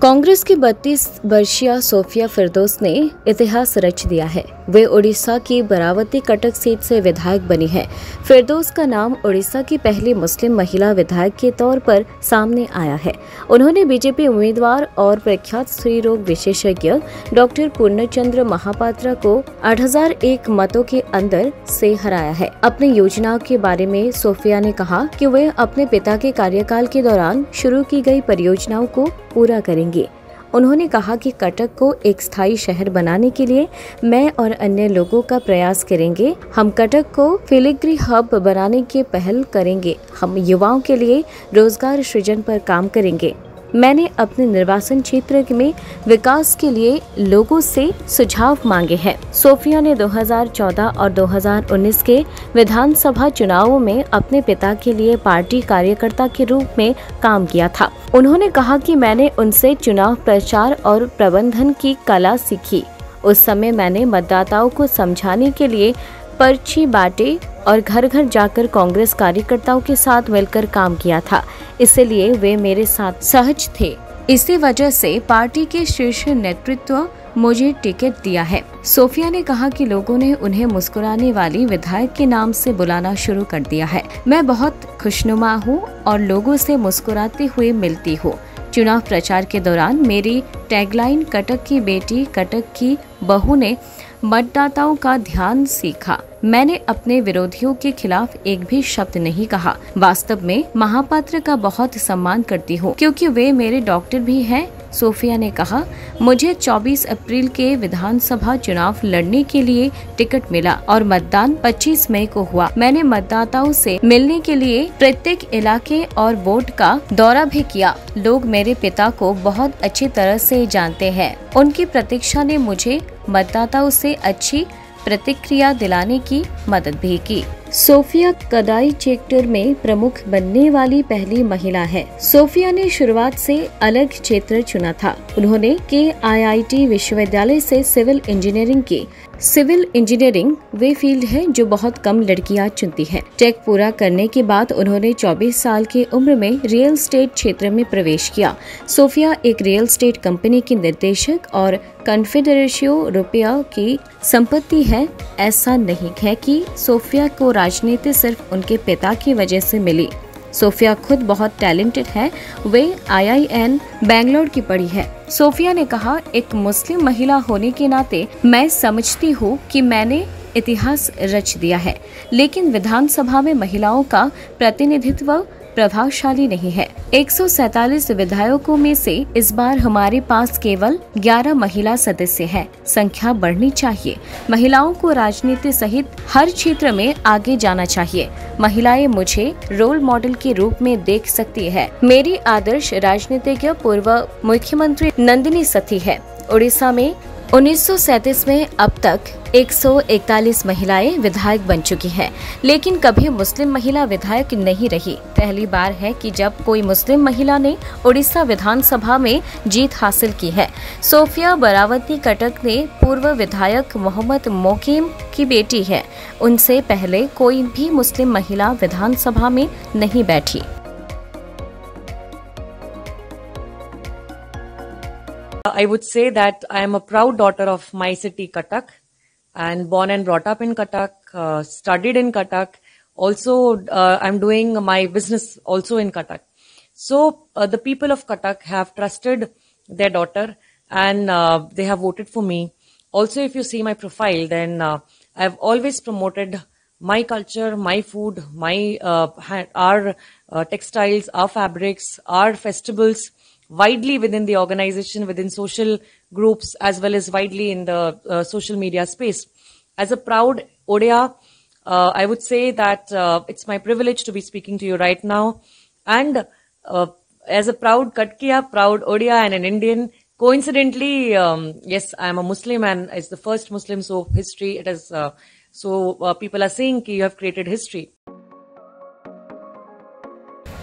कांग्रेस की 32 वर्षीय सोफिया फिरदौस ने इतिहास रच दिया है। वे उड़ीसा की बरावती कटक सीट से विधायक बनी हैं। फिरदौस का नाम उड़ीसा की पहली मुस्लिम महिला विधायक के तौर पर सामने आया है। उन्होंने बीजेपी उम्मीदवार और प्रख्यात स्त्री रोग विशेषज्ञ डॉक्टर पूर्णचंद्र महापात्रा को 8001 मतों के अंदर से हराया है। अपनी योजनाओं के बारे में सोफिया ने कहा कि वे अपने पिता के कार्यकाल के दौरान शुरू की गई परियोजनाओं को पूरा करेंगे। उन्होंने कहा कि कटक को एक स्थायी शहर बनाने के लिए मैं और अन्य लोगों का प्रयास करेंगे। हम कटक को फिलिग्री हब बनाने की पहल करेंगे। हम युवाओं के लिए रोजगार सृजन पर काम करेंगे। मैंने अपने निर्वाचन क्षेत्र में विकास के लिए लोगों से सुझाव मांगे हैं। सोफिया ने 2014 और 2019 के विधानसभा चुनावों में अपने पिता के लिए पार्टी कार्यकर्ता के रूप में काम किया था। उन्होंने कहा कि मैंने उनसे चुनाव प्रचार और प्रबंधन की कला सीखी। उस समय मैंने मतदाताओं को समझाने के लिए पर्ची बांटे और घर घर जाकर कांग्रेस कार्यकर्ताओं के साथ मिलकर काम किया था, इसलिए वे मेरे साथ सहज थे। इसी वजह से पार्टी के शीर्ष नेतृत्व मुझे टिकट दिया है। सोफिया ने कहा कि लोगों ने उन्हें मुस्कुराने वाली विधायक के नाम से बुलाना शुरू कर दिया है। मैं बहुत खुशनुमा हूँ और लोगों से मुस्कुराते हुए मिलती हूँ। चुनाव प्रचार के दौरान मेरी टैगलाइन कटक की बेटी कटक की बहू ने मतदाताओं का ध्यान सीखा। मैंने अपने विरोधियों के खिलाफ एक भी शब्द नहीं कहा। वास्तव में महापात्र का बहुत सम्मान करती हूँ क्योंकि वे मेरे डॉक्टर भी हैं। सोफिया ने कहा, मुझे 24 अप्रैल के विधानसभा चुनाव लड़ने के लिए टिकट मिला और मतदान 25 मई को हुआ। मैंने मतदाताओं से मिलने के लिए प्रत्येक इलाके और वोट का दौरा भी किया। लोग मेरे पिता को बहुत अच्छी तरह से जानते हैं। उनकी प्रतीक्षा ने मुझे मतदाताओं से अच्छी प्रतिक्रिया दिलाने की मदद भी की। सोफिया कदाई सेक्टर में प्रमुख बनने वाली पहली महिला है। सोफिया ने शुरुआत से अलग क्षेत्र चुना था। उन्होंने KIIT विश्वविद्यालय से सिविल इंजीनियरिंग की। सिविल इंजीनियरिंग वे फील्ड है जो बहुत कम लड़कियां चुनती हैं। टेक पूरा करने के बाद उन्होंने 24 साल की उम्र में रियल एस्टेट क्षेत्र में प्रवेश किया। सोफिया एक रियल एस्टेट कंपनी की निर्देशक और कॉन्फेडरेशियो रुपया की संपत्ति है। ऐसा नहीं है कि सोफिया को राजनीति सिर्फ उनके पिता की वजह से मिली। सोफिया खुद बहुत टैलेंटेड है। वे IIN बेंगलोर की पढ़ी है। सोफिया ने कहा, एक मुस्लिम महिला होने के नाते मैं समझती हूँ कि मैंने इतिहास रच दिया है, लेकिन विधानसभा में महिलाओं का प्रतिनिधित्व प्रभावशाली नहीं है। 147 विधायकों में से इस बार हमारे पास केवल 11 महिला सदस्य हैं। संख्या बढ़नी चाहिए। महिलाओं को राजनीति सहित हर क्षेत्र में आगे जाना चाहिए। महिलाएं मुझे रोल मॉडल के रूप में देख सकती है। मेरी आदर्श राजनीतिज्ञ पूर्व मुख्यमंत्री नंदिनी सती है। उड़ीसा में 1937 में अब तक 141 महिलाएं विधायक बन चुकी हैं, लेकिन कभी मुस्लिम महिला विधायक नहीं रही। पहली बार है कि जब कोई मुस्लिम महिला ने उड़ीसा विधानसभा में जीत हासिल की है। सोफिया बरावती कटक ने पूर्व विधायक मोहम्मद मोकीम की बेटी है। उनसे पहले कोई भी मुस्लिम महिला विधानसभा में नहीं बैठी। I would say that I am a proud daughter of my city, Cuttack, and born and brought up in Cuttack, studied in Cuttack. Also, I'm doing my business also in Cuttack. So, the people of Cuttack have trusted their daughter and they have voted for me. Also, if you see my profile, then I've always promoted my culture, my food, our textiles, our fabrics, our festivals, widely within the organization, within social groups, as well as widely in the social media space. As a proud Odia, I would say that it's my privilege to be speaking to you right now. And as a proud Katkiya, proud Odia and an Indian, coincidentally, yes, I am a Muslim and it's the first Muslim, so history, it is, people are saying that you have created history.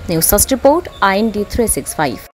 News First Report, IND 365.